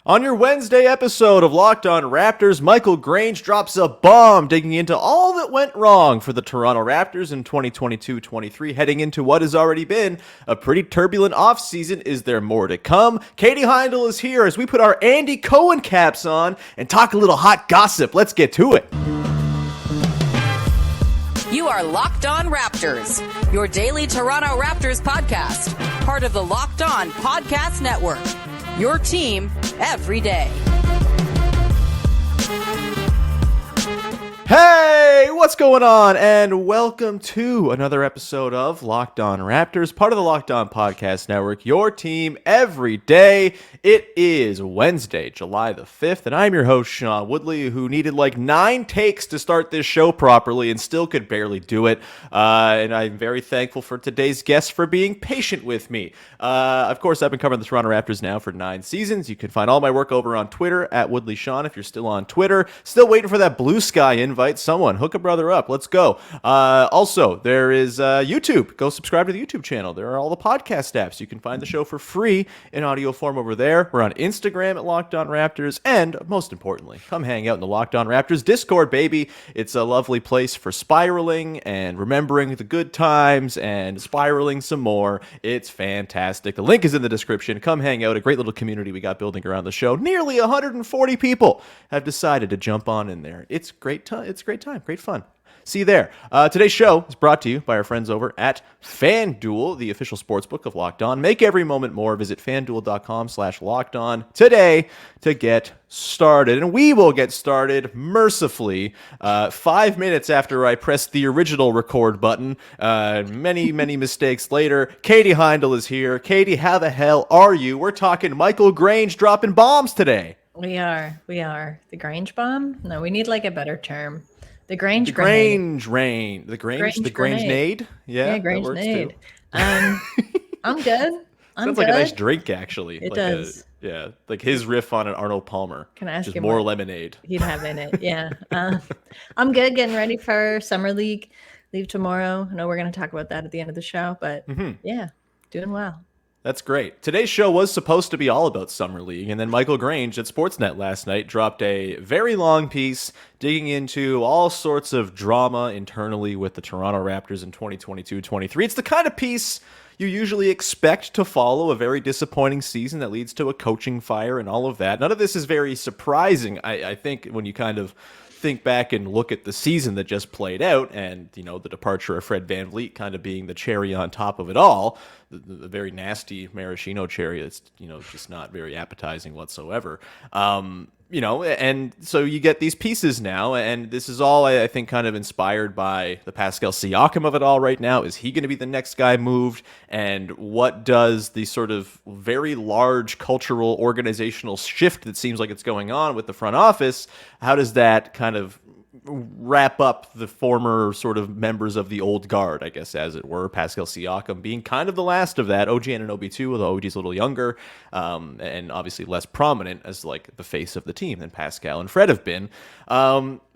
On your Wednesday episode of Locked On Raptors, Michael Grange drops a bomb digging into all that went wrong for the Toronto Raptors in 2022-23, heading into what has already been a pretty turbulent offseason. Is there more to come? Katie Heindl is here as we put our Andy Cohen caps on and talk a little hot gossip. Let's get to it. You are Locked On Raptors, your daily Toronto Raptors podcast, part of the Locked On Podcast Network. Your team every day. Hey, what's going on? And welcome to another episode of Locked On Raptors, part of the Locked On Podcast Network, your team every day. It is Wednesday, July the 5th, and I'm your host, Sean Woodley, who needed like 9 takes to start this show properly and still could barely do it. And I'm very thankful for today's guest for being patient with me. Of course, I've been covering the Toronto Raptors now for 9 seasons. You can find all my work over on Twitter, at WoodleySean, if you're still on Twitter. Still waiting for that blue sky invite. Someone hook a brother up. Let's go. Also, there is YouTube. Go subscribe to the YouTube channel. There are all the podcast apps. You can find the show for free in audio form over there. We're on Instagram at Locked On Raptors. And most importantly, come hang out in the Locked On Raptors Discord, baby. It's a lovely place for spiraling and remembering the good times and spiraling some more. It's fantastic. The link is in the description. Come hang out. A great little community we got building around the show. Nearly 140 people have decided to jump on in there. It's great time. It's a great time, great fun. See you there. Today's show is brought to you by our friends over at FanDuel, the official sportsbook of Locked On. Make every moment more. Visit FanDuel.com/LockedOn today to get started. And we will get started mercifully 5 minutes after I pressed the original record button. Many mistakes later. Katie Heindl is here. Katie, how the hell are you? We're talking Michael Grange dropping bombs today. We are. The Grange bomb? No, we need like a better term. The Grange Grange-nade. Yeah, Grange-nade. I'm good. Sounds like a nice drink, actually. It like does. Like his riff on an Arnold Palmer. Can I ask just you more lemonade? He'd have in it, yeah. I'm good, getting ready for Summer League. Leave tomorrow. I know we're going to talk about that at the end of the show, but yeah, doing well. That's great. Today's show was supposed to be all about Summer League, and then Michael Grange at Sportsnet last night dropped a very long piece digging into all sorts of drama internally with the Toronto Raptors in 2022-23. It's the kind of piece you usually expect to follow a very disappointing season that leads to a coaching fire and all of that. None of this is very surprising, I think, when you kind of think back and look at the season that just played out and, you know, the departure of Fred VanVleet kind of being the cherry on top of it all, the very nasty maraschino cherry that's, you know, just not very appetizing whatsoever. You know, and so you get these pieces now, and this is all, I think, kind of inspired by the Pascal Siakam of it all right now. Is he going to be the next guy moved? And what does the sort of very large cultural organizational shift that seems like it's going on with the front office, how does that kind of wrap up the former sort of members of the old guard, I guess, as it were, Pascal Siakam being kind of the last of that, OG Anunoby too, although OG's a little younger, and obviously less prominent as like the face of the team than Pascal and Fred have been.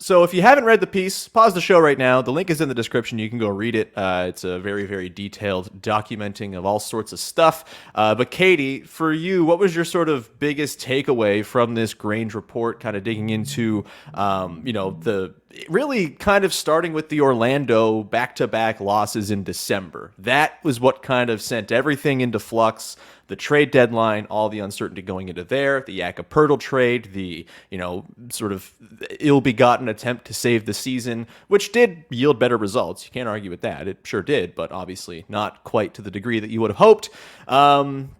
So if you haven't read the piece, pause the show right now. The link is in the description. You can go read it. It's a very, very detailed documenting of all sorts of stuff. But Katie, for you, what was your sort of biggest takeaway from this Grange report, kind of digging into, you know, the really kind of starting with the Orlando back-to-back losses in December? That was what kind of sent everything into flux. The trade deadline, all the uncertainty going into there, the Jakob trade, the, you know, sort of ill-begotten attempt to save the season, which did yield better results. You can't argue with that. It sure did, but obviously not quite to the degree that you would have hoped.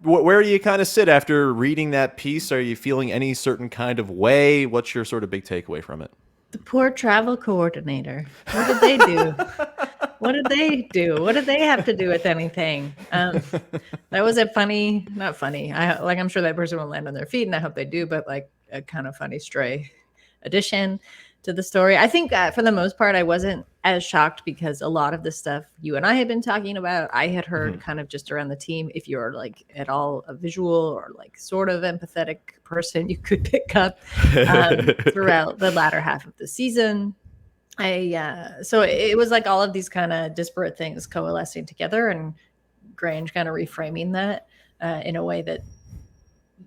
Where do you kind of sit after reading that piece? Are you feeling any certain kind of way? What's your sort of big takeaway from it? The poor travel coordinator. What did they do? What did they have to do with anything? That was a funny, not funny. I'm sure that person will land on their feet, and I hope they do, but like a kind of funny stray addition to the story. I think for the most part, I wasn't as shocked because a lot of the stuff you and I had been talking about, I had heard kind of just around the team. If you're like at all a visual or like sort of empathetic person, you could pick up throughout the latter half of the season. So it was like all of these kind of disparate things coalescing together, and Grange kind of reframing that in a way that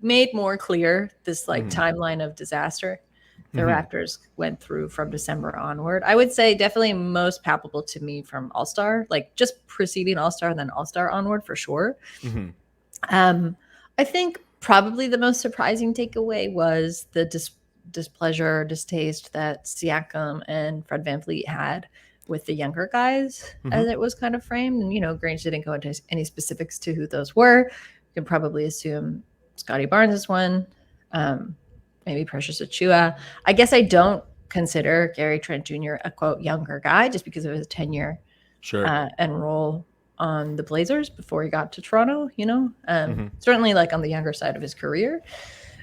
made more clear this like timeline of disaster the Raptors went through from December onward. I would say definitely most palpable to me from All-Star, like just preceding All-Star and then All-Star onward for sure. I think probably the most surprising takeaway was the displeasure, distaste that Siakam and Fred VanVleet had with the younger guys, as it was kind of framed. And, Grange didn't go into any specifics to who those were. You can probably assume Scottie Barnes is one, maybe Precious Achiuwa. I guess I don't consider Gary Trent Jr. a, quote, younger guy just because of his tenure and role on the Blazers before he got to Toronto, certainly like on the younger side of his career.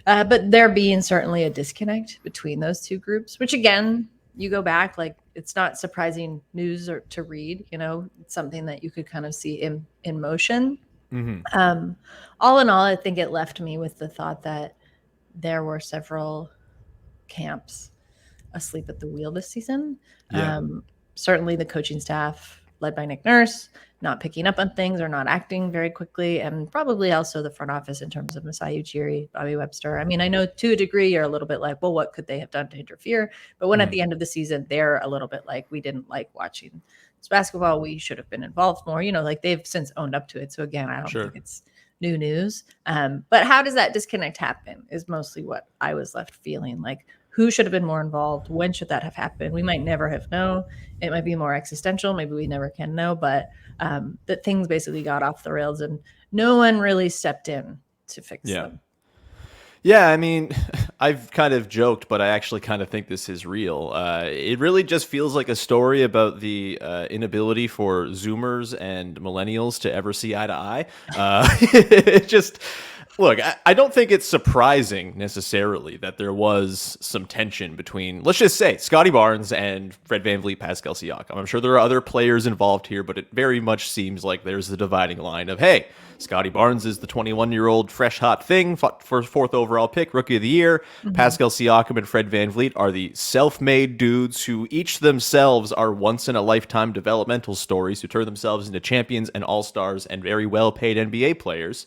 But there being certainly a disconnect between those two groups, which again, you go back, like it's not surprising news or to read, it's something that you could kind of see in motion. All in all, I think it left me with the thought that there were several camps asleep at the wheel this season. Certainly the coaching staff led by Nick Nurse, not picking up on things or not acting very quickly, and probably also the front office in terms of Masai Ujiri, Bobby Webster. I mean, I know to a degree you're a little bit like, well, what could they have done to interfere? But when at the end of the season, they're a little bit like, we didn't like watching this basketball. We should have been involved more. Like they've since owned up to it. So again, I don't think it's new news. But how does that disconnect happen is mostly what I was left feeling like. Who should have been more involved? When should that have happened? We might never have known. It might be more existential. Maybe we never can know. But that things basically got off the rails and no one really stepped in to fix them. Yeah, I mean, I've kind of joked, but I actually kind of think this is real. It really just feels like a story about the inability for Zoomers and millennials to ever see eye to eye. It just... Look, I don't think it's surprising necessarily that there was some tension between, let's just say, Scottie Barnes and Fred VanVleet, Pascal Siakam. I'm sure there are other players involved here, but it very much seems like there's the dividing line of, hey, Scottie Barnes is the 21-year-old fresh hot thing for 4th overall pick, rookie of the year. Pascal Siakam and Fred VanVleet are the self-made dudes who each themselves are once-in-a-lifetime developmental stories who turn themselves into champions and all-stars and very well-paid NBA players.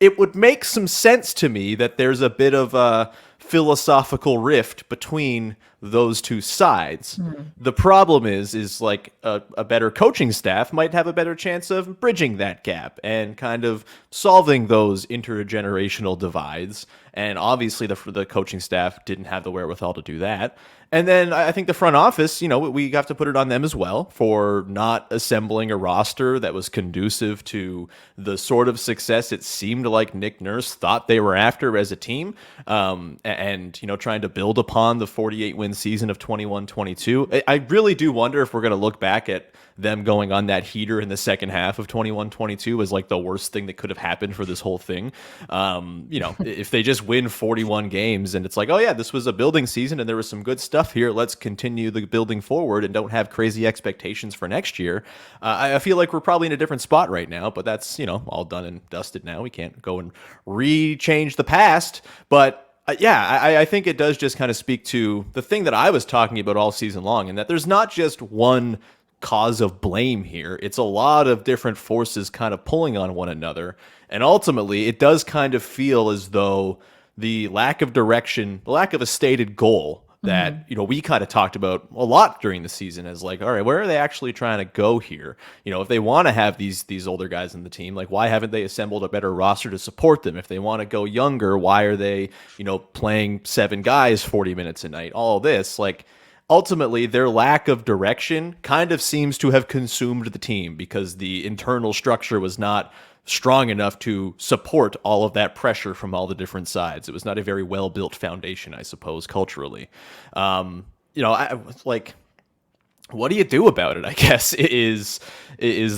It would make some sense to me that there's a bit of a philosophical rift between those two sides. The problem is like a better coaching staff might have a better chance of bridging that gap and kind of solving those intergenerational divides. And obviously the coaching staff didn't have the wherewithal to do that. And then I think the front office, we have to put it on them as well for not assembling a roster that was conducive to the sort of success it seemed like Nick Nurse thought they were after as a team. And trying to build upon the 48-win season of 21-22. I really do wonder if we're going to look back at them going on that heater in the second half of 21-22 as like the worst thing that could have happened for this whole thing. If they just win 41 games and it's like, oh yeah, this was a building season and there was some good stuff here. Let's continue the building forward and don't have crazy expectations for next year. I feel like we're probably in a different spot right now, but that's, all done and dusted now. We can't go and re-change the past, but I think it does just kind of speak to the thing that I was talking about all season long, and that there's not just one cause of blame here. It's a lot of different forces kind of pulling on one another. And ultimately, it does kind of feel as though the lack of direction, the lack of a stated goal that, we kind of talked about a lot during the season as like, all right, where are they actually trying to go here? If they want to have these older guys in the team, like why haven't they assembled a better roster to support them? If they want to go younger, why are they, playing 7 guys 40 minutes a night? All of this, like, ultimately, their lack of direction kind of seems to have consumed the team because the internal structure was not strong enough to support all of that pressure from all the different sides. It was not a very well-built foundation, I suppose, culturally. What do you do about it, I guess, is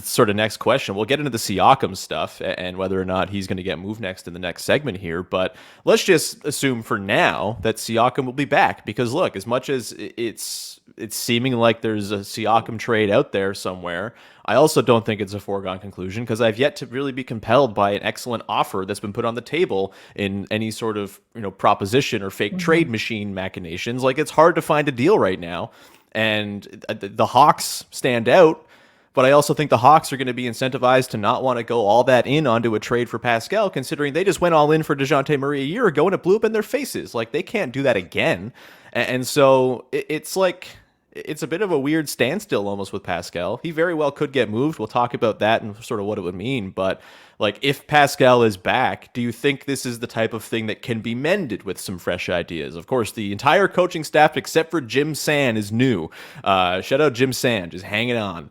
sort of next question. We'll get into the Siakam stuff and whether or not he's going to get moved next in the next segment here. But let's just assume for now that Siakam will be back. Because, look, as much as it's seeming like there's a Siakam trade out there somewhere, I also don't think it's a foregone conclusion because I've yet to really be compelled by an excellent offer that's been put on the table in any sort of proposition or fake trade machine machinations. Like, it's hard to find a deal right now. And the Hawks stand out, But I also think the Hawks are going to be incentivized to not want to go all that in onto a trade for Pascal, considering they just went all in for DeJounte Murray a year ago and it blew up in their faces. Like, they can't do that again. And so it's like, it's a bit of a weird standstill almost with Pascal. He very well could get moved. We'll talk about that and sort of what it would mean. But like, if Pascal is back, do you think this is the type of thing that can be mended with some fresh ideas? Of course, the entire coaching staff, except for Jim Sand, is new. Shout out Jim Sand, just hanging on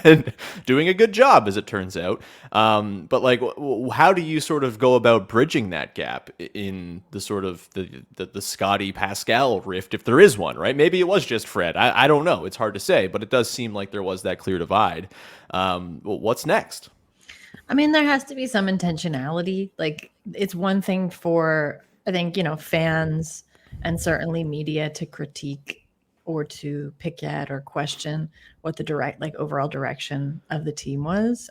and doing a good job, as it turns out. But like, how do you sort of go about bridging that gap in the sort of the Scottie Pascal rift, if there is one, right? Maybe it was just Fred. I don't know. It's hard to say, but it does seem like there was that clear divide. What's next? I mean, there has to be some intentionality. Like, it's one thing for, I think, fans and certainly media to critique or to pick at or question what the overall direction of the team was.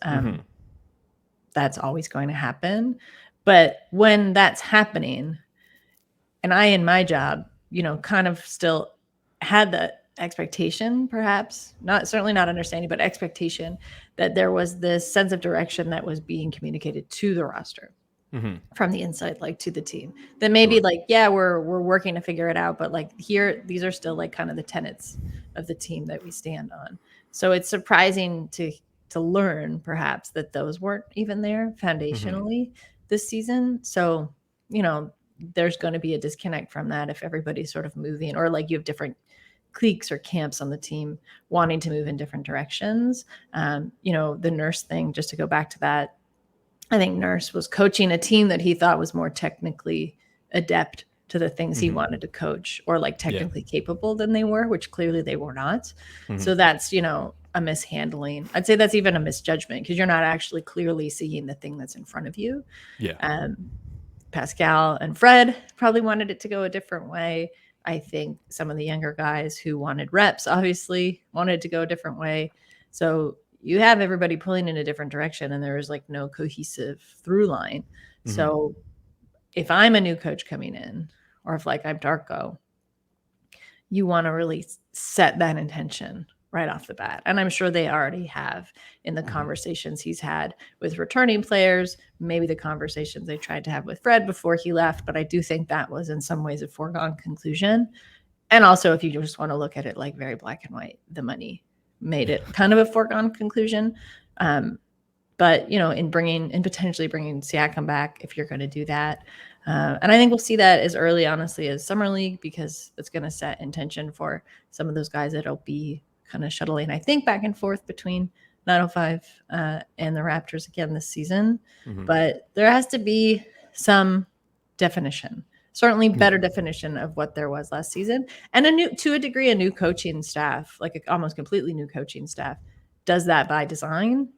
That's always going to happen. But when that's happening, and I, in my job, kind of still had the expectation, perhaps certainly not understanding, but expectation that there was this sense of direction that was being communicated to the roster from the inside, like to the team, that maybe like, yeah, we're working to figure it out, but like these are still like kind of the tenets of the team that we stand on. So it's surprising to learn perhaps that those weren't even there foundationally this season. So, there's going to be a disconnect from that if everybody's sort of moving, or like you have different cliques or camps on the team wanting to move in different directions. The Nurse thing, just to go back to that, I think Nurse was coaching a team that he thought was more technically adept to the things he wanted to coach, or like technically capable than they were, which clearly they were not. So that's, a mishandling. I'd say that's even a misjudgment, because you're not actually clearly seeing the thing that's in front of you. Pascal and Fred probably wanted it to go a different way. I think some of the younger guys who wanted reps obviously wanted to go a different way. So you have everybody pulling in a different direction, and there is like no cohesive through line. So if I'm a new coach coming in, or if like I'm Darko, you want to really set that intention right off the bat. And I'm sure they already have in the conversations he's had with returning players, maybe the conversations they tried to have with Fred before he left. But I do think that was in some ways a foregone conclusion. And also, if you just want to look at it like very black and white, the money made it kind of a foregone conclusion. But, in potentially bringing Siakam back, if you're going to do that. And I think we'll see that as early, honestly, as Summer League, because it's going to set intention for some of those guys that'll be kind of shuttling, I think, back and forth between 905 and the Raptors again this season. But there has to be some definition, certainly better definition of what there was last season, and a new coaching staff, like a almost completely new coaching staff, does that by design.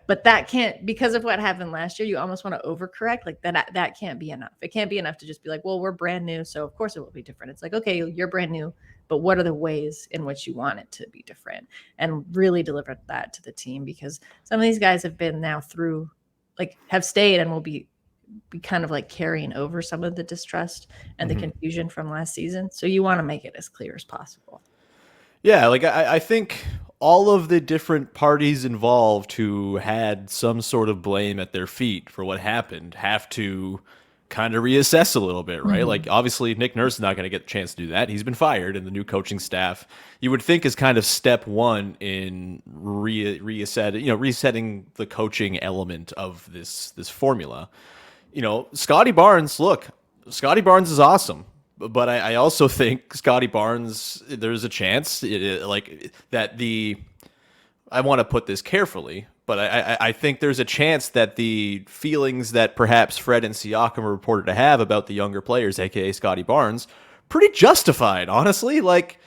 But that can't, because of what happened last year, you almost want to overcorrect. Like that can't be enough. It can't be enough to just be like, well, we're brand new, so of course it will be different. It's like, okay, you're brand new, but what are the ways in which you want it to be different? And really deliver that to the team, because some of these guys have been now through, like, have stayed and will be kind of like carrying over some of the distrust and the confusion from last season. So you want to make it as clear as possible. Yeah, like I think all of the different parties involved who had some sort of blame at their feet for what happened have to kind of reassess a little bit, right? Like, obviously Nick Nurse is not going to get the chance to do that. He's been fired, and the new coaching staff, you would think, is kind of step one in resetting the coaching element of this formula. Scottie Barnes is awesome. But I also think Scottie Barnes, there's a chance I want to put this carefully, but I think there's a chance that the feelings that perhaps Fred and Siakam are reported to have about the younger players, aka Scottie Barnes, pretty justified, honestly. Like,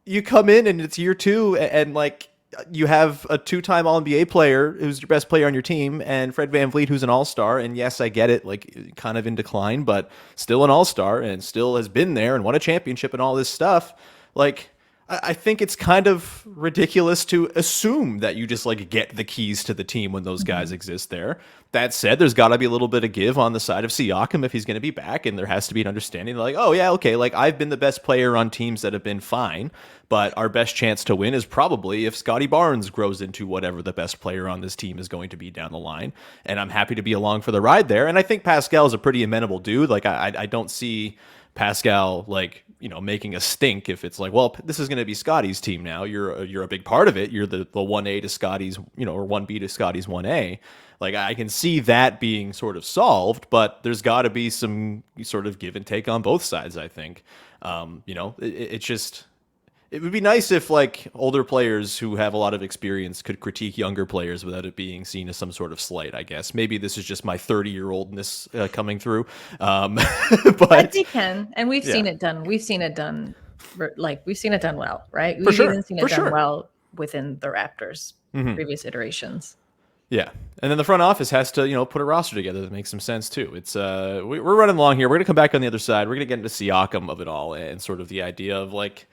you come in and it's year two, and like, you have a two-time All-NBA player who's your best player on your team, and Fred VanVleet, who's an all-star. And yes, I get it, like, kind of in decline, but still an all-star and still has been there and won a championship and all this stuff. Like, I think it's kind of ridiculous to assume that you just like get the keys to the team when those guys exist there. That said, there's got to be a little bit of give on the side of Siakam if he's going to be back, and there has to be an understanding like, oh yeah, okay, like I've been the best player on teams that have been fine, but our best chance to win is probably if Scottie Barnes grows into whatever the best player on this team is going to be down the line, and I'm happy to be along for the ride there. And I think Pascal is a pretty amenable dude. Like I don't see Pascal like making a stink if it's like, well, this is going to be Scottie's team now. You're a big part of it. You're the 1A to Scottie's, or 1B to Scottie's 1A. Like I can see that being sort of solved, but there's got to be some sort of give and take on both sides. I think, it's just. It would be nice if like older players who have a lot of experience could critique younger players without it being seen as some sort of slight, I guess. Maybe this is just my 30-year-oldness coming through. But you can. And we've seen it done. We've seen it done well, right? For We've sure. even seen it done well within the Raptors previous iterations. Yeah. And then the front office has to, put a roster together that makes some sense too. It's we're running long here. We're going to come back on the other side. We're going to get into Siakam of it all and sort of the idea of like,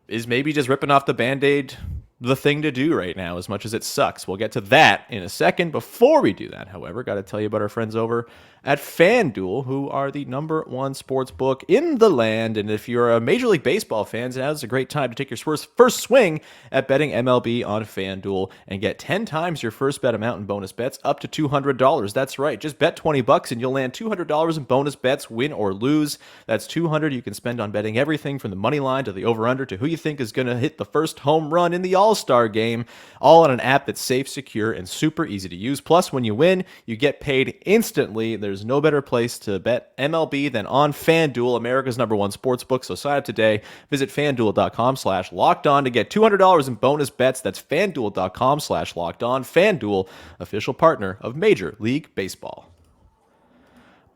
is maybe just ripping off the Band-Aid the thing to do right now, as much as it sucks. We'll get to that in a second. Before we do that, however, got to tell you about our friends over at FanDuel, who are the #1 sports book in the land. And if you're a Major League Baseball fan, now's a great time to take your first swing at betting MLB on FanDuel and get 10 times your first bet amount in bonus bets up to $200. That's right. Just bet $20 and you'll land $200 in bonus bets, win or lose. That's $200 you can spend on betting everything from the money line to the over-under to who you think is going to hit the first home run in the All-Star game, all on an app that's safe, secure, and super easy to use. Plus, when you win, you get paid instantly. There's no better place to bet MLB than on FanDuel, America's #1 sportsbook. So sign up today. Visit FanDuel.com/lockedon to get $200 in bonus bets. That's FanDuel.com/lockedon. FanDuel, official partner of Major League Baseball.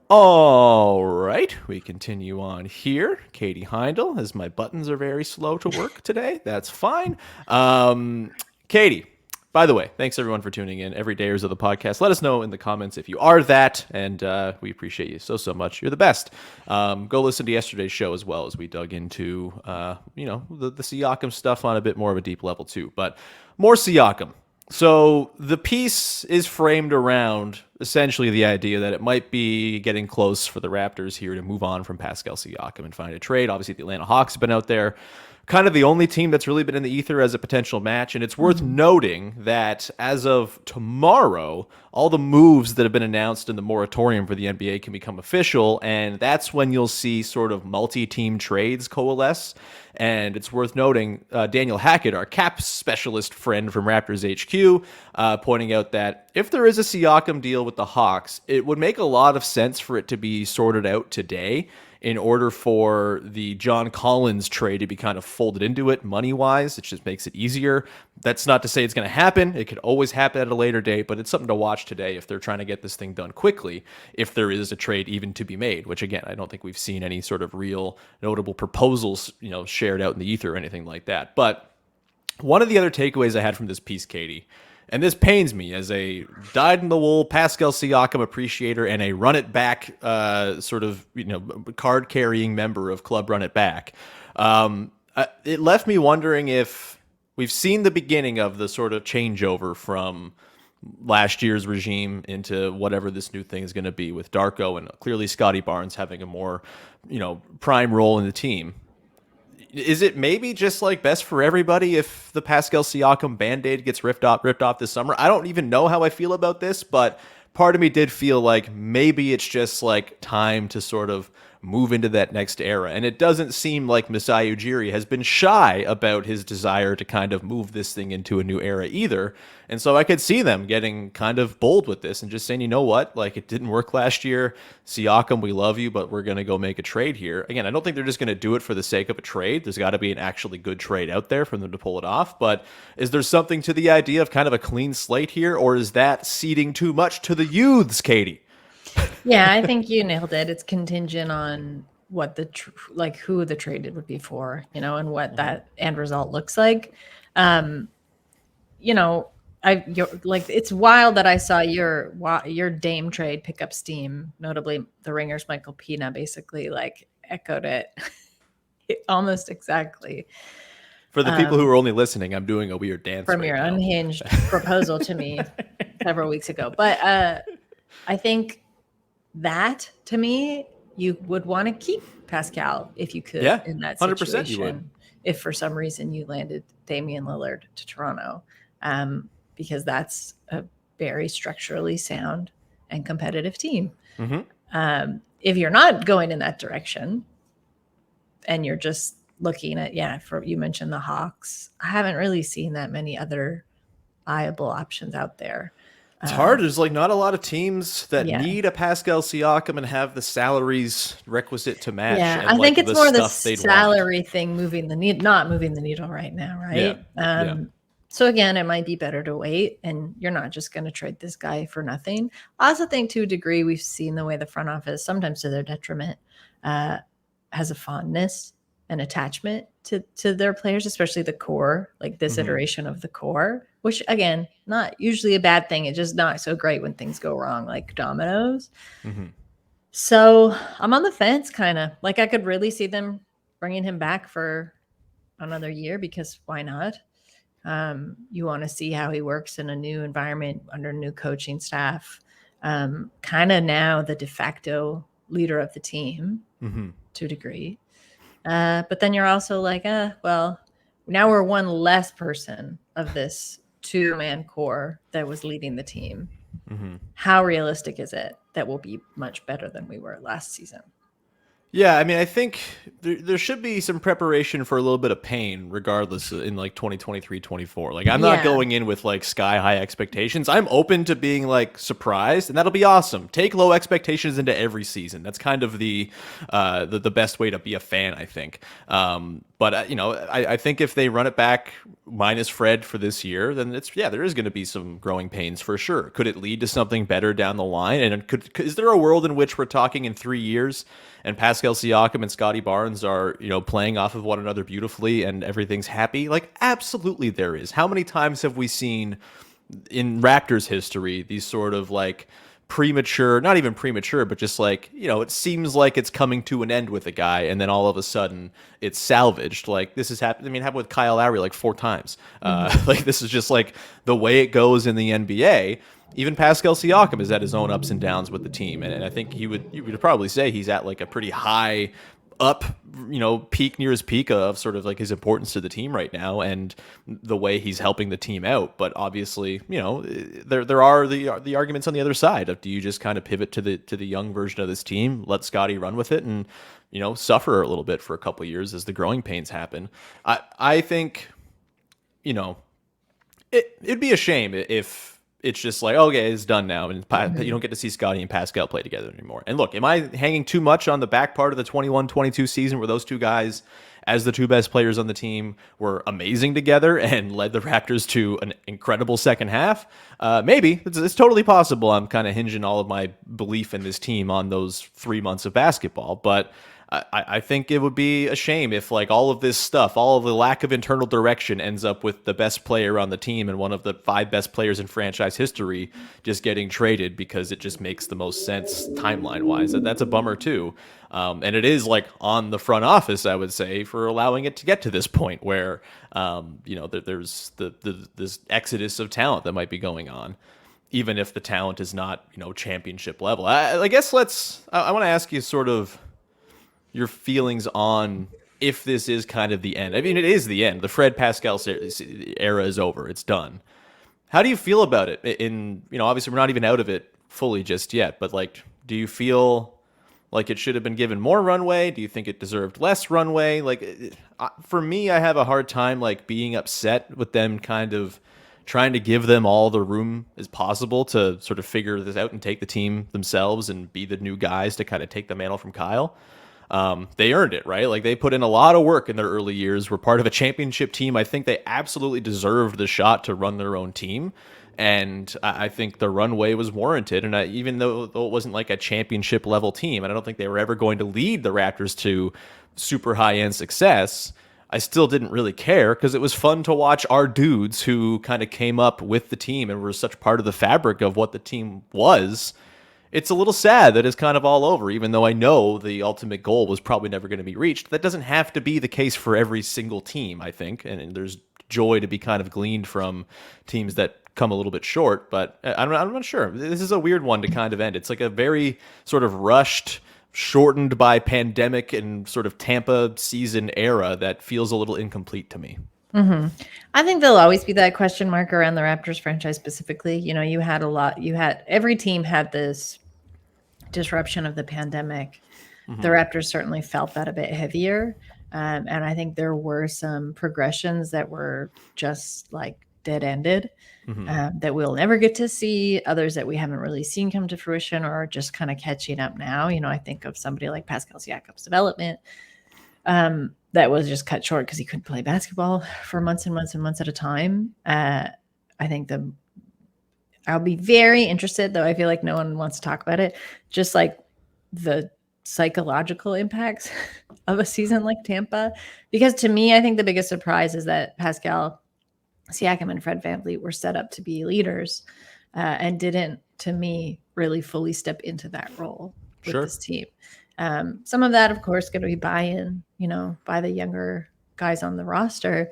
All right, we continue on here. Katie Heindl, as my buttons are very slow to work today. That's fine. Katie, by the way, thanks everyone for tuning in every dayers of the podcast. Let us know in the comments if you are that, and we appreciate you so much. You're the best. Go listen to yesterday's show as well, as we dug into the Siakam stuff on a bit more of a deep level too. But more Siakam. So the piece is framed around essentially the idea that it might be getting close for the Raptors here to move on from Pascal Siakam and find a trade. Obviously, the Atlanta Hawks have been out there, kind of the only team that's really been in the ether as a potential match. And it's worth noting that as of tomorrow, all the moves that have been announced in the moratorium for the NBA can become official. And that's when you'll see sort of multi-team trades coalesce. And it's worth noting, Daniel Hackett, our cap specialist friend from Raptors HQ, pointing out that if there is a Siakam deal with the Hawks, it would make a lot of sense for it to be sorted out today in order for the John Collins trade to be kind of folded into it money-wise. It just makes it easier. That's not to say it's going to happen. It could always happen at a later date, but it's something to watch today if they're trying to get this thing done quickly, if there is a trade even to be made, which again, I don't think we've seen any sort of real notable proposals, shared out in the ether or anything like that. But one of the other takeaways I had from this piece, Katie, and this pains me as a dyed-in-the-wool Pascal Siakam appreciator and a run-it-back card-carrying member of Club Run It Back. It left me wondering if we've seen the beginning of the sort of changeover from last year's regime into whatever this new thing is going to be with Darko and clearly Scottie Barnes having a more, prime role in the team. Is it maybe just like best for everybody if the Pascal Siakam Band-Aid gets ripped off this summer? I don't even know how I feel about this, but part of me did feel like maybe it's just like time to sort of move into that next era. And it doesn't seem like Masai Ujiri has been shy about his desire to kind of move this thing into a new era either. And so I could see them getting kind of bold with this and just saying, you know what, like it didn't work last year. Siakam, we love you, but we're going to go make a trade here. Again, I don't think they're just going to do it for the sake of a trade. There's got to be an actually good trade out there for them to pull it off. But is there something to the idea of kind of a clean slate here, or is that ceding too much to the youths, Katie? Yeah, I think you nailed it. It's contingent on what who the trade would be for, and what that end result looks like. It's wild that I saw your Dame trade pick up steam. Notably, the Ringers' Michael Pina basically echoed it almost exactly. For the people who are only listening, I'm doing a weird dance from right your now. unhinged proposal to me several weeks ago. But I think that, to me, you would want to keep Pascal if you could in that 100% situation. you would. If for some reason you landed Damian Lillard to Toronto, because that's a very structurally sound and competitive team. If you're not going in that direction and you're just looking at, you mentioned the Hawks, I haven't really seen that many other viable options out there. It's hard. There's like not a lot of teams that need a Pascal Siakam and have the salaries requisite to match. Yeah, and I think it's more the they'd salary thing moving the needle, not moving the needle right now, right? So again, it might be better to wait, and you're not just going to trade this guy for nothing. I also think, to a degree, we've seen the way the front office, sometimes to their detriment, has a fondness and attachment to their players, especially the core, like this iteration of the core, which again, not usually a bad thing. It's just not so great when things go wrong, like dominoes. So I'm on the fence, kind of. Like, I could really see them bringing him back for another year, because why not? You want to see how he works in a new environment under new coaching staff. Kind of now the de facto leader of the team to a degree. But then you're also like, well, now we're one less person of this two-man core that was leading the team. How realistic is it that we'll be much better than we were last season? Yeah, I mean, I think there should be some preparation for a little bit of pain, regardless, in like 2023-24. Like, I'm not going in with like sky high expectations. I'm open to being like surprised, and that'll be awesome. Take low expectations into every season. That's kind of the best way to be a fan, I think. But I think if they run it back minus Fred for this year, then there is going to be some growing pains for sure. Could it lead to something better down the line? And is there a world in which we're talking in 3 years and Pascal Siakam and Scottie Barnes are, playing off of one another beautifully and everything's happy? Like, absolutely there is. How many times have we seen in Raptors history these sort of like premature, not even premature, but just like, it seems like it's coming to an end with a guy, and then all of a sudden it's salvaged. Like, this has happened. I mean, it happened with Kyle Lowry like 4 times. Like, this is just like the way it goes in the NBA. Even Pascal Siakam is at his own ups and downs with the team, and I think you would probably say he's at like a pretty high up, peak, near his peak of sort of like his importance to the team right now and the way he's helping the team out. But obviously, there are the arguments on the other side of, do you just kind of pivot to the young version of this team, let Scottie run with it, and suffer a little bit for a couple of years as the growing pains happen? I think it'd be a shame if it's just like, okay, it's done now, and you don't get to see Scottie and Pascal play together anymore. And look, am I hanging too much on the back part of the 21-22 season where those two guys, as the two best players on the team, were amazing together and led the Raptors to an incredible second half? Maybe. It's totally possible. I'm kind of hinging all of my belief in this team on those 3 months of basketball. But I think it would be a shame if like all of this stuff, all of the lack of internal direction, ends up with the best player on the team and one of the 5 best players in franchise history just getting traded because it just makes the most sense timeline-wise. That's a bummer too. And it is like on the front office, I would say, for allowing it to get to this point where, there's this exodus of talent that might be going on, even if the talent is not, championship level. I guess I want to ask you sort of your feelings on if this is kind of the end. I mean, it is the end. The Fred Pascal era is over. It's done. How do you feel about it? Obviously we're not even out of it fully just yet, but like, do you feel like it should have been given more runway? Do you think it deserved less runway? Like, for me, I have a hard time like being upset with them kind of trying to give them all the room as possible to sort of figure this out and take the team themselves and be the new guys to kind of take the mantle from Kyle. They earned it, right? Like, they put in a lot of work in their early years, were part of a championship team. I think they absolutely deserved the shot to run their own team. And I think the runway was warranted. And even though it wasn't like a championship level team, and I don't think they were ever going to lead the Raptors to super high end success, I still didn't really care because it was fun to watch our dudes who kind of came up with the team and were such part of the fabric of what the team was. it's a little sad that it's kind of all over, even though I know the ultimate goal was probably never going to be reached. That doesn't have to be the case for every single team, I think. And there's joy to be kind of gleaned from teams that come a little bit short. But I'm not sure. This is a weird one to kind of end. It's like a very sort of rushed, shortened by pandemic and sort of Tampa season era that feels a little incomplete to me. Mm-hmm. I think there'll always be that question mark around the Raptors franchise specifically. Every team had this disruption of the pandemic. Mm-hmm. The Raptors certainly felt that a bit heavier. And I think there were some progressions that were just like dead-ended, that we'll never get to see, others that we haven't really seen come to fruition or are just kind of catching up now. I think of somebody like Pascal Siakam's development that was just cut short because he couldn't play basketball for months and months and months at a time. I think I'll be very interested, though I feel like no one wants to talk about it, just like the psychological impacts of a season like Tampa. Because to me, I think the biggest surprise is that Pascal Siakam and Fred VanVleet were set up to be leaders and didn't, to me, really fully step into that role with this team. Some of that, of course, going to be buy-in, by the younger guys on the roster.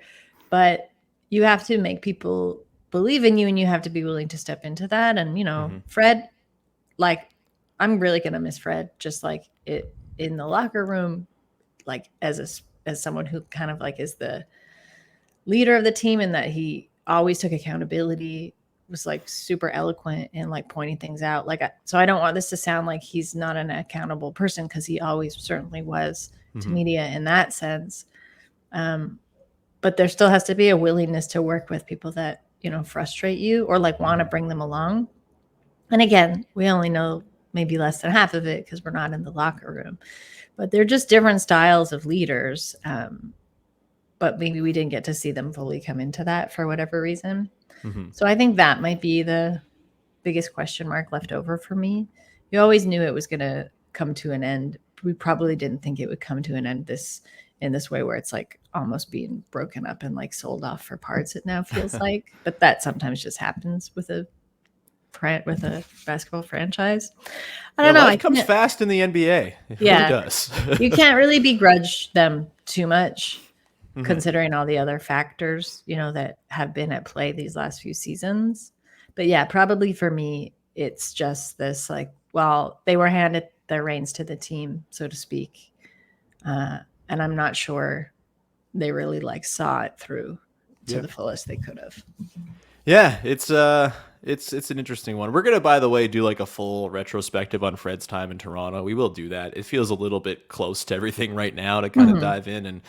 But you have to make people believe in you, and you have to be willing to step into that. And, Fred, like, I'm really going to miss Fred, just like it in the locker room, like as someone who kind of like is the leader of the team, and that he always took accountability, was like super eloquent and like pointing things out. So I don't want this to sound like he's not an accountable person, because he always certainly was to media in that sense. But there still has to be a willingness to work with people that, frustrate you or like want to bring them along. And again, we only know maybe less than half of it because we're not in the locker room, but they're just different styles of leaders. But maybe we didn't get to see them fully come into that for whatever reason. So I think that might be the biggest question mark left over for me. You always knew it was going to come to an end. We probably didn't think it would come to an end in this way, where it's like almost being broken up and like sold off for parts. It now feels like, but that sometimes just happens with a basketball franchise. I don't know. Life comes fast in the NBA. It really does. You can't really begrudge them too much, considering all the other factors, that have been at play these last few seasons. But yeah, probably for me, it's just this like, well, they were handed their reins to the team, so to speak. And I'm not sure they really like saw it through to the fullest they could have. Yeah, it's an interesting one. We're going to, by the way, do like a full retrospective on Fred's time in Toronto. We will do that. It feels a little bit close to everything right now to kind of dive in. And,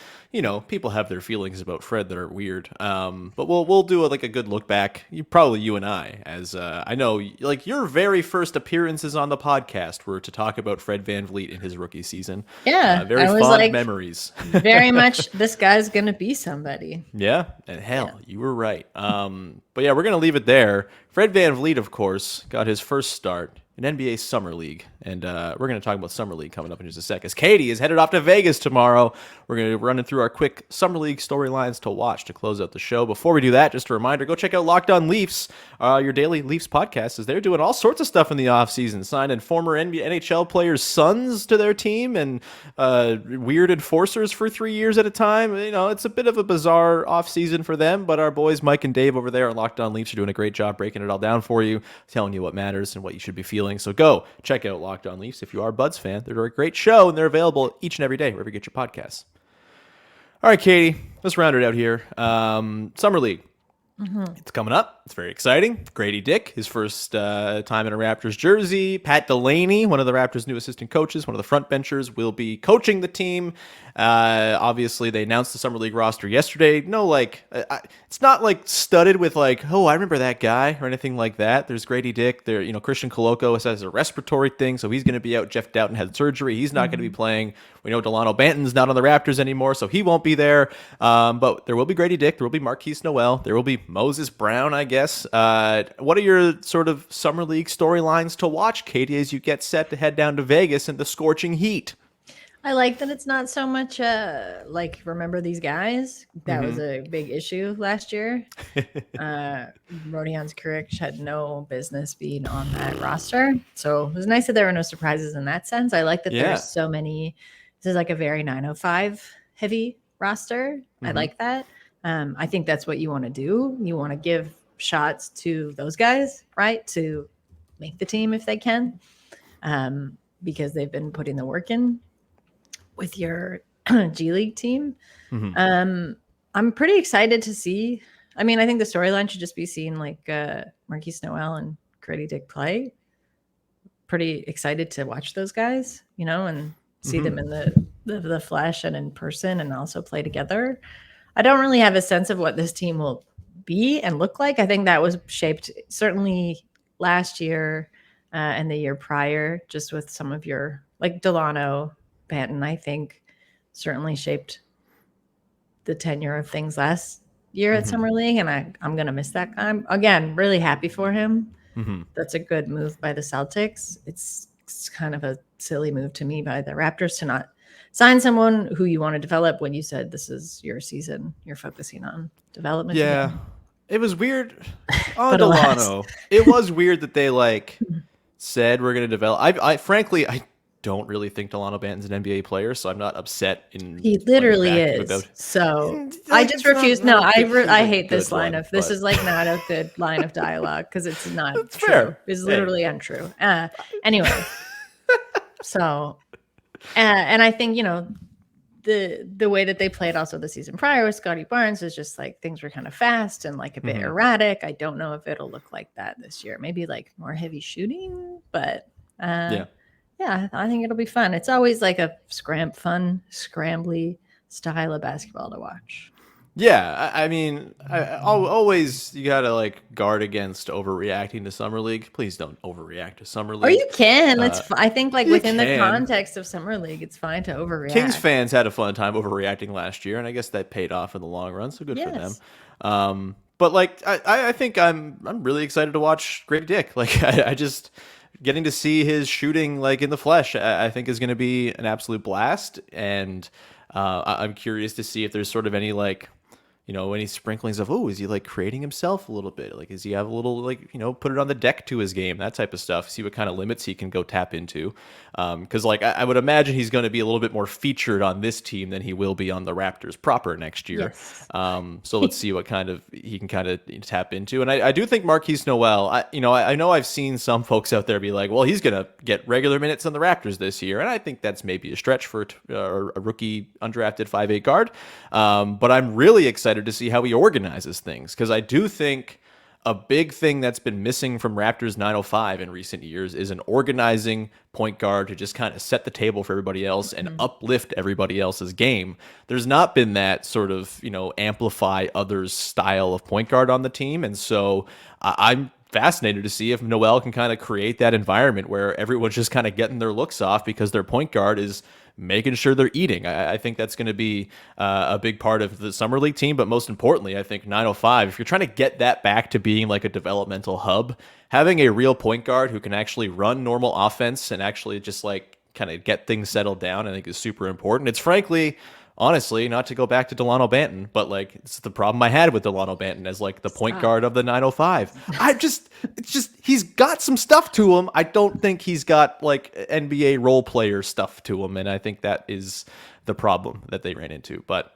people have their feelings about Fred that are weird. But we'll do a good look back. Probably you and I, as I know, like your very first appearances on the podcast were to talk about Fred VanVleet in his rookie season. Yeah. Very fond memories. Very much, this guy's going to be somebody. Yeah. And hell, you were right. But yeah, we're going to leave it there. Fred VanVleet, of course, got his first start in NBA Summer League. And we're going to talk about Summer League coming up in just a sec, as Katie is headed off to Vegas tomorrow. We're going to run through our quick Summer League storylines to watch to close out the show. Before we do that, just a reminder, go check out Locked On Leafs, your daily Leafs podcast, as they're doing all sorts of stuff in the offseason, signing former NHL players' sons to their team and weird enforcers for 3 years at a time. It's a bit of a bizarre offseason for them, but our boys Mike and Dave over there at Locked On Leafs are doing a great job breaking it all down for you, telling you what matters and what you should be feeling. So go check out Locked On Leafs if you are a Buds fan. They're a great show, and they're available each and every day wherever you get your podcasts. All right, Katie, let's round it out here. Summer League. It's coming up. It's very exciting. Grady Dick, his first time in a Raptors jersey. Pat Delaney, one of the Raptors' new assistant coaches, one of the front benchers, will be coaching the team. Obviously, they announced the Summer League roster yesterday. No, it's not studded with I remember that guy or anything like that. There's Grady Dick. There, Christian Coloco has a respiratory thing, so he's going to be out. Jeff Doughton had surgery. He's not going to be playing. We know Delano Banton's not on the Raptors anymore, so he won't be there. But there will be Grady Dick. There will be Marquise Noel. There will be Moses Brown, I guess. What are your sort of Summer League storylines to watch, Katie, as you get set to head down to Vegas in the scorching heat? I like that it's not so much like remember these guys. That was a big issue last year. Rodions Kiric had no business being on that roster. So it was nice that there were no surprises in that sense. I like that there's so many. This is like a very 905 heavy roster. I like that. I think that's what you want to do. You want to give shots to those guys, right? To make the team if they can, because they've been putting the work in with your G League team. I'm pretty excited to see. I mean, I think the storyline should just be seeing like Marquise Noel and Grady Dick play. Pretty excited to watch those guys, and see them in the flesh and in person and also play together. I don't really have a sense of what this team will be and look like. I think that was shaped certainly last year and the year prior, just with some of your like Delano, Banton, I think certainly shaped the tenure of things last year at Summer League. And I'm going to miss that. I'm, again, really happy for him. That's a good move by the Celtics. It's kind of a silly move to me by the Raptors to not sign someone who you want to develop when you said this is your season. You're focusing on development. Yeah. Again. It was weird on Delano. It was weird that they said we're going to develop. I frankly, I don't really think Delano Banton's an NBA player, so I'm not upset. He literally is. So I just refuse. No, I hate this line of. This is not a good line of dialogue because it's not true. Fair. It's literally untrue. Anyway, so and I think the way that they played also the season prior with Scottie Barnes is just like things were kind of fast and like a bit erratic. I don't know if it'll look like that this year. Maybe like more heavy shooting, but yeah, I think it'll be fun. It's always like a fun, scrambly style of basketball to watch. Yeah, I mean, always you gotta guard against overreacting to Summer League. Please don't overreact to Summer League. Or you can. I think within the context of Summer League, it's fine to overreact. Kings fans had a fun time overreacting last year, and I guess that paid off in the long run. So good for them. But I think I'm really excited to watch Grady Dick. I just getting to see his shooting in the flesh, I think is going to be an absolute blast. And I'm curious to see if there's sort of any any sprinklings of, is he creating himself a little bit? Does he have a little put it on the deck to his game, that type of stuff, see what kind of limits he can go tap into. Because I would imagine he's going to be a little bit more featured on this team than he will be on the Raptors proper next year. Yes. So let's see what kind of he can kind of tap into. And I do think Marquise Noel, I know I've seen some folks out there be like, well, he's going to get regular minutes on the Raptors this year. And I think that's maybe a stretch for a rookie undrafted 5'8" guard. But I'm really excited to see how he organizes things, because I do think a big thing that's been missing from Raptors 905 in recent years is an organizing point guard to just kind of set the table for everybody else and uplift everybody else's game. There's not been that sort of, amplify others style of point guard on the team. And so I'm fascinated to see if Noel can kind of create that environment where everyone's just kind of getting their looks off because their point guard is making sure they're eating. I think that's going to be a big part of the Summer League team. But most importantly, I think 905, if you're trying to get that back to being like a developmental hub, having a real point guard who can actually run normal offense and actually just kind of get things settled down, I think is super important. It's frankly, honestly, not to go back to Delano Banton, but it's the problem I had with Delano Banton as the point guard of the 905. It's just he's got some stuff to him. I don't think he's got NBA role player stuff to him, and I think that is the problem that they ran into. But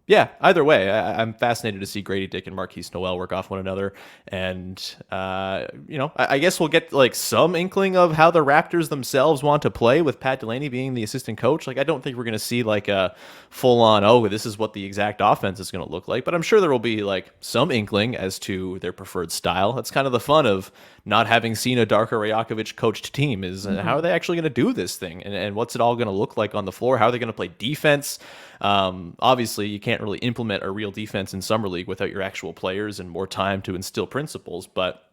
yeah, either way, I'm fascinated to see Grady Dick and Marquise Noel work off one another. And, I guess we'll get some inkling of how the Raptors themselves want to play with Pat Delaney being the assistant coach. I don't think we're going to see a full on, this is what the exact offense is going to look like. But I'm sure there will be some inkling as to their preferred style. That's kind of the fun of not having seen a Darko Rajakovic coached team is how are they actually going to do this thing? And what's it all going to look like on the floor? How are they going to play defense? Obviously, you can't really implement a real defense in Summer League without your actual players and more time to instill principles, but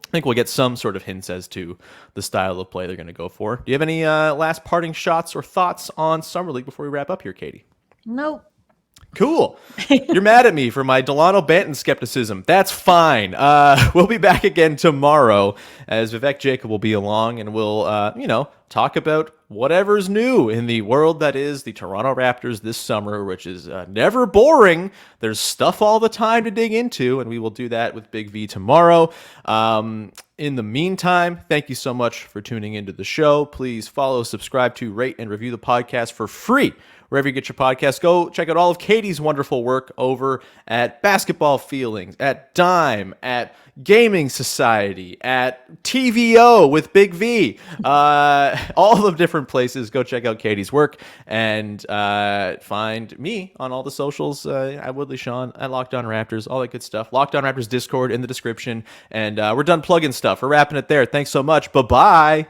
I think we'll get some sort of hints as to the style of play they're going to go for. Do you have any last parting shots or thoughts on Summer League before we wrap up here, Katie? Nope. Cool. You're mad at me for my Delano Banton skepticism. That's fine. We'll be back again tomorrow as Vivek Jacob will be along, and we'll, talk about whatever's new in the world that is the Toronto Raptors this summer, which is never boring. There's stuff all the time to dig into, and we will do that with Big V tomorrow. In the meantime, thank you so much for tuning into the show. Please follow, subscribe to, rate, and review the podcast for free wherever you get your podcasts. Go check out all of Katie's wonderful work over at Basketball Feelings, at Dime, at Gaming Society, at TVO with Big V, all the different places. Go check out Katie's work and find me on all the socials at Woodley Sean, at Locked On Raptors, all that good stuff. Locked On Raptors Discord in the description. And we're done plugging stuff. We're wrapping it there. Thanks so much. Bye-bye.